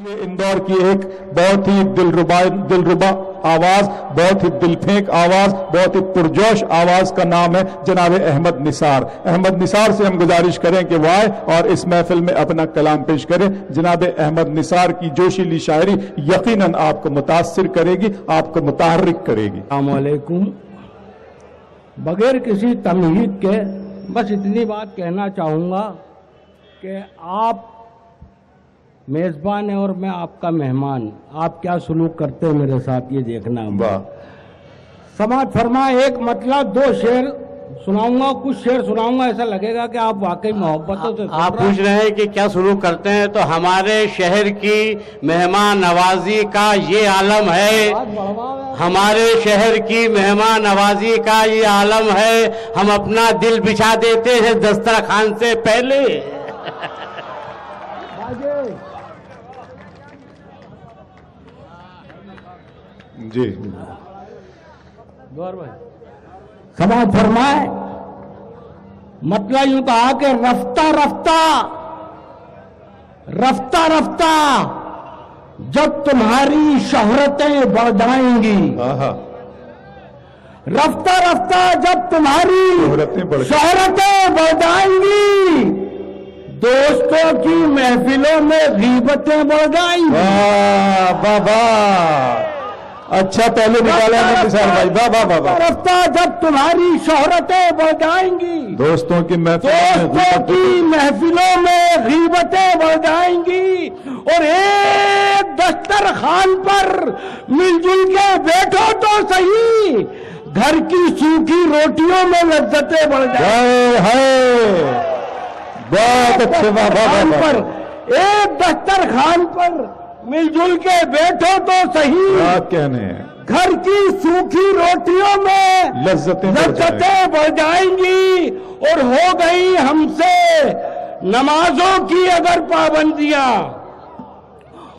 ये इंदौर की एक बहुत ही दिलरुबा आवाज, बहुत ही दिलफेंक आवाज, बहुत ही पुरजोश आवाज का नाम है जनाब अहमद निसार। अहमद निसार से हम गुजारिश करें कि वो आए और इस महफिल में अपना कलाम पेश करें। जनाब अहमद निसार की जोशीली शायरी यकीनन आपको मुतासिर करेगी, आपको मुतहर्रिक करेगी। अस्सलाम वालेकुम। बगैर किसी तमहीद के बस इतनी बात कहना चाहूँगा कि आप मेज़बान हैं और मैं आपका मेहमान। आप क्या सलूक करते हैं मेरे साथ ये देखना। समाज फरमा एक मतलब दो शेर सुनाऊंगा, कुछ शेर सुनाऊंगा, ऐसा लगेगा कि आप वाकई मोहब्बतों से। आप पूछ रहे हैं कि क्या सलूक करते हैं, तो हमारे शहर की मेहमान नवाजी का ये आलम है, हमारे शहर की मेहमान नवाजी का ये आलम है। हम अपना दिल बिछा देते हैं दस्तरखान से पहले। जी गौर भाई समाज फरमाए मतलब यूं कहा कि रफ्ता रफ्ता रफ्ता रफ्ता जब तुम्हारी शोहरतें बढ़ जाएंगी, रफ्ता रफ्ता जब तुम्हारी शोहरतें बढ़ जाएंगी, दोस्तों की महफिलों में गीबतें बढ़ जाएंगी। वाह वाह, अच्छा पहले निकाला है निसार भाई, वाह वाह वाह वाह। रफ्ता जब तुम्हारी शोहरतें बढ़ जाएंगी, दोस्तों की महफिलों में गीबतें बढ़ जाएंगी, और एक दस्तरखान पर मिलजुल के बैठो तो सही, घर की सूखी रोटियों में लज्जतें बढ़ जाएंगी। बहुत अच्छे, वाह वाह वाह। एक दस्तरखान पर मिलजुल के बैठो तो सही, क्या कहने हैं, घर की सूखी रोटियों में लज्जतें बढ़ जाएंगी, और हो गई हमसे नमाजों की अगर पाबंदियां,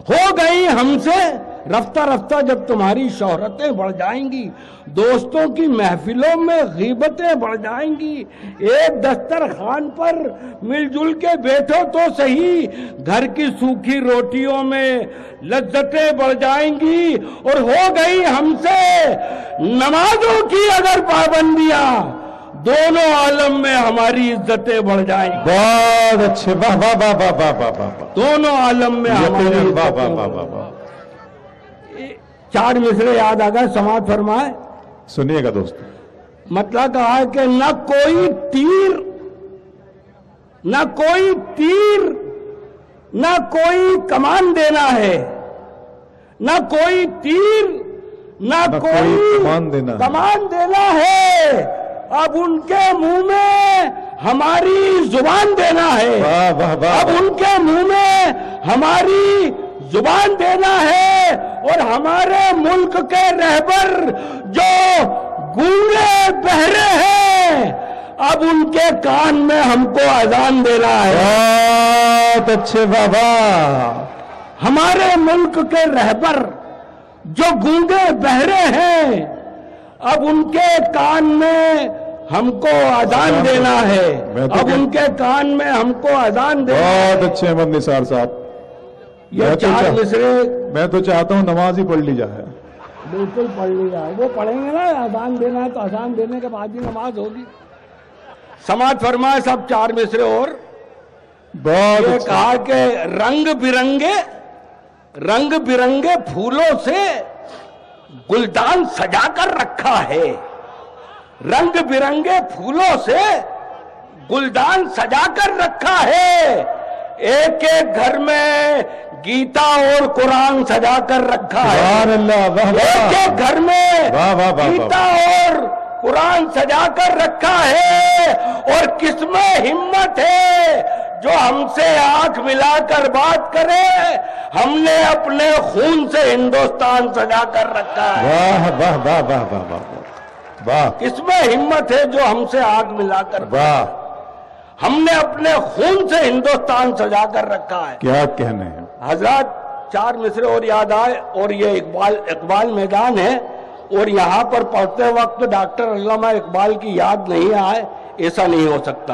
हो गई हमसे। रफ्ता रफ्ता जब तुम्हारी शोहरतें बढ़ जाएंगी, दोस्तों की महफिलों में गीबतें बढ़ जाएंगी, एक दस्तरखान पर मिलजुल के बैठो तो सही, घर की सूखी रोटियों में लज्जतें बढ़ जाएंगी, और हो गई हमसे नमाजों की अगर पाबंदियां, दोनों आलम में हमारी इज्जतें बढ़ जाएंगी। बहुत अच्छे, वाह वाह वाह वाह वाह वाह वाह। दोनों आलम में हमारी, वाह वाह वाह वाह वाह। चार मिसरे याद आ गए, समाज फरमाए सुनिएगा दोस्तों। मतलब कहा है कि न कोई तीर, न कोई तीर, न कोई कमान देना है, न कोई तीर, न कोई कमान देना है, अब उनके मुंह में हमारी जुबान देना है। वाह वाह वाह। अब उनके मुंह में हमारी जुबान देना है, और हमारे मुल्क के रहबर जो गूंगे बहरे हैं, अब उनके कान में हमको अजान देना है। बहुत अच्छे, वाह वाह। हमारे मुल्क के रहबर जो गूंगे बहरे हैं, अब उनके कान में हमको अजान देना है, अब उनके कान में हमको अजान देना है। बहुत अच्छे अहमद निसार साहब, ये चार मिसरे मैं तो चाहता हूँ नमाज ही पढ़ ली जाए। बिल्कुल पढ़ ली जाए, वो पढ़ेंगे ना, अजान देना है तो अजान देने के बाद ही नमाज होगी। समाज फरमाए सब चार मिसरे और बहुत ये कहा कि रंग बिरंगे फूलों से गुलदान सजा कर रखा है, रंग बिरंगे फूलों से गुलदान सजा कर रखा है, एक एक घर में गीता और कुरान सजा कर रखा है, एक एक घर में गीता और कुरान सजा कर रखा है, और किसमें हिम्मत है जो हमसे आंख मिलाकर बात करे, हमने अपने खून से हिंदुस्तान सजा कर रखा है। वाह वाह वाह वाह वाह वाह वाह। किसमें हिम्मत है जो हमसे आंख मिलाकर, वाह, हमने अपने खून से हिंदुस्तान सजा कर रखा है। क्या कहने हैं हजरत, चार मिसरे और याद आए, और ये इकबाल मैदान है, और यहाँ पर पढ़ते वक्त डॉक्टर अल्लामा इकबाल की याद नहीं आए, ऐसा नहीं हो सकता।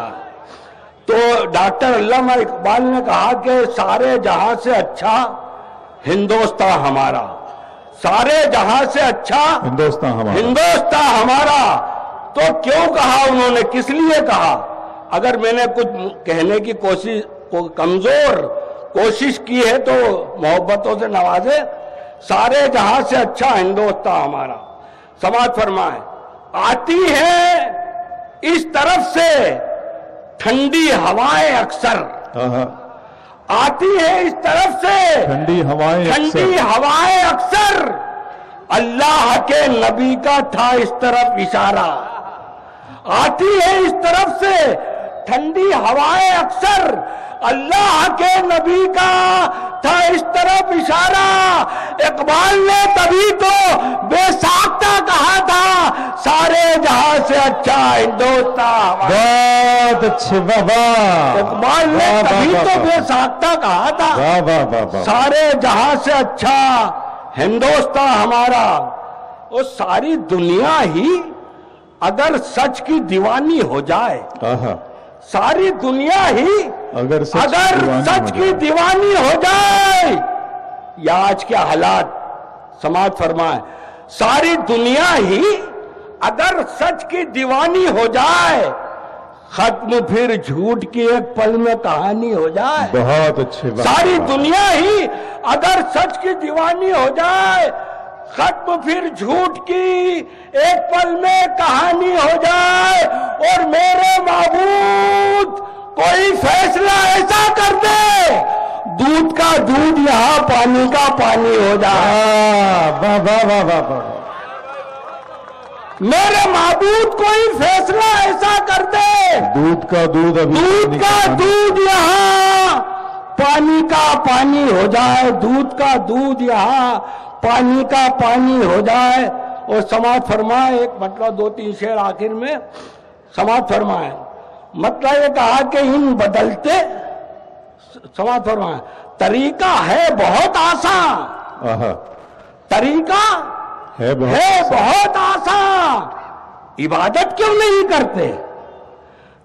तो डॉक्टर अल्लामा इकबाल ने कहा कि सारे जहां से अच्छा ہندوستان ہمارا، سارے جہاں سے اچھا ہندوستان ہمارا، ہندوستان ہمارا۔ تو کیوں کہا انہوں نے، کس لیے کہا؟ اگر میں نے کچھ کہنے کی کمزور کوشش کی ہے تو محبتوں سے نوازے۔ سارے جہاں سے اچھا ہندوستان ہمارا، سماعت فرمائیں۔ آتی ہے اس طرف سے ٹھنڈی ہوائیں اکثر، آتی ہے اس طرف سے ٹھنڈی ہوائیں اکثر، اللہ کے نبی کا تھا اس طرف اشارہ۔ آتی ہے اس طرف سے ٹھنڈی ہوائیں اکثر، اللہ کے نبی کا تھا اس طرف اشارہ۔ اقبال نے تبھی تو بے ساختہ کہا تھا سارے جہاں سے اچھا ہندوستان۔ بہت اچھے، واہ واہ۔ اقبال نے تبھی تو بے ساختہ کہا تھا واہ واہ واہ واہ۔ سارے جہاں سے اچھا ہندوستان ہمارا۔ اور ساری دنیا ہی اگر سچ کی دیوانی ہو جائے، ساری دنیا ہی اگر سچ کی دیوانی ہو جائے، یا آج کے حالات سماعت فرمائیں، ساری دنیا ہی اگر سچ کی دیوانی ہو جائے، ختم پھر جھوٹ کی ایک پل میں کہانی ہو جائے۔ بہت اچھے، ساری دنیا ہی اگر سچ کی دیوانی ہو جائے، ختم پھر جھوٹ کی ایک پل میں کہانی ہو جائے، اور میرے معبود کوئی فیصلہ ایسا کر دے دودھ کا دودھ یہاں پانی کا پانی ہو جائے۔ واہ واہ واہ واہ واہ۔ میرے معبود کوئی فیصلہ ایسا کر دے دودھ کا دودھ یہاں پانی کا پانی ہو جائے، دودھ کا دودھ یہاں پانی کا پانی ہو جائے۔ اور سماعت فرمائے، ایک مطلب دو تین شعر آخر میں سماعت فرمائے۔ مطلب یہ کہا کہ ان بدلتے، سماعت فرمائے، طریقہ ہے بہت آسان، طریقہ ہے بہت آسان، عبادت کیوں نہیں کرتے؟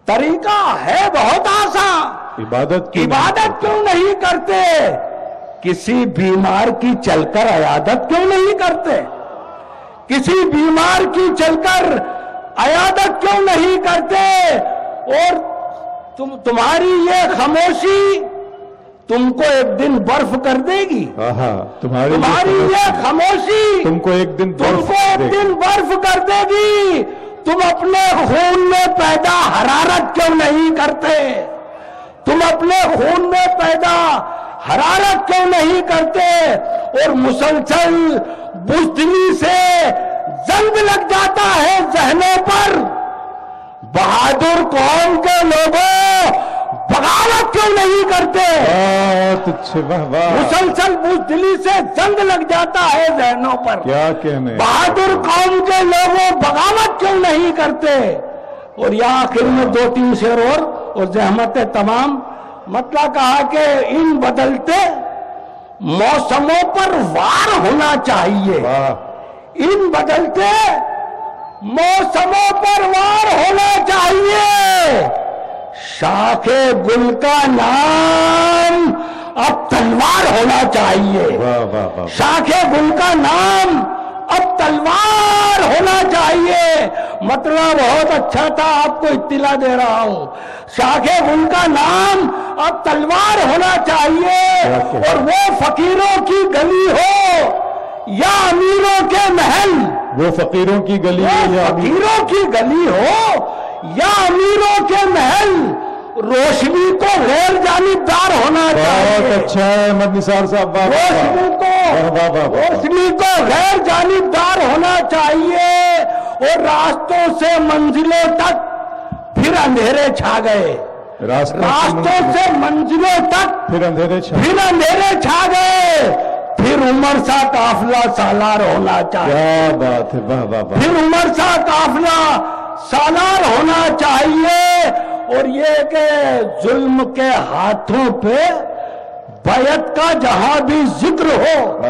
طریقہ ہے بہت آسان، عبادت کیوں نہیں کرتے؟ کسی بیمار کی چل کر عیادت کیوں نہیں کرتے؟ کسی بیمار کی چل کر عیادت کیوں نہیں کرتے؟ اور تمہاری یہ خاموشی تم کو ایک دن برف کر دے گی، تمہاری یہ خاموشی تم کو ایک دن برف کر دے گی۔ تم اپنے خون میں پیدا حرارت کیوں نہیں کرتے؟ تم اپنے خون میں پیدا حرارت کیوں نہیں کرتے؟ اور مسلسل بزدلی سے زنگ لگ جاتا ہے ذہنوں پر، بہادر قوم کے لوگوں بغاوت کیوں نہیں کرتے؟ بہت اچھے، واہ واہ۔ مسلسل بزدلی سے زنگ لگ جاتا ہے ذہنوں پر، کیا کہنے، بہادر قوم کے لوگوں بغاوت کیوں نہیں کرتے؟ اور یہاں آخر میں دو تین شعر اور زحمت تمام۔ مطلب کہا کہ ان بدلتے موسموں پر وار ہونا چاہیے، ان بدلتے موسموں پر وار ہونا چاہیے۔ شاخ گل کا نام اب تلوار ہونا چاہیے، شاخ گل کا نام اب تلوار ہونا چاہیے۔ مطلب بہت اچھا تھا، آپ کو اطلاع دے رہا ہوں، شاخ گل کا نام اب تلوار ہونا چاہیے۔ اور وہ فقیروں کی گلی ہو یا امیروں کے محل، وہ فقیروں کی گلی فقیروں کی گلی ہو یا امیروں کے محل، روشنی کو غیر جانبدار ہونا چاہیے۔ بہت اچھا ہے احمد نثار صاحب، روشنی کو غیر جانبدار ہونا چاہیے۔ اور راستوں سے منزلوں تک پھر اندھیرے چھا گئے، راستوں سے منزلوں تک پھر اندھیرے چھا گئے۔ پھر عمر سا قافلہ سالار ہونا چاہیے، کیا بات ہے، واہ واہ واہ۔ پھر عمر سا قافلہ سالار ہونا چاہیے۔ اور یہ کہ ظلم کے ہاتھوں پہ بیعت کا جہاں بھی ذکر ہو،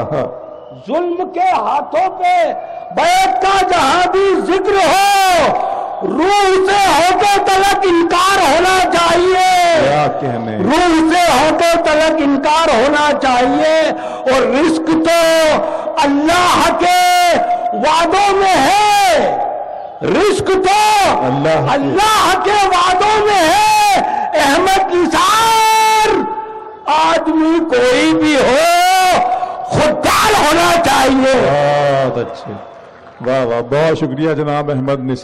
ظلم کے ہاتھوں پہ بیعت کا جہاں بھی ذکر ہو، روح سے ہوتے تلک انکار ہونا چاہیے، روح سے ہوتے تلک تک انکار ہونا چاہیے. اور رزق تو اللہ کے وعدوں میں ہے, رزق تو اللہ کے وعدوں میں ہے. احمد نثار آدمی کوئی بھی ہو خوددار ہونا چاہیے. بہت اچھے, واہ واہ, بہت شکریہ جناب احمد نثار.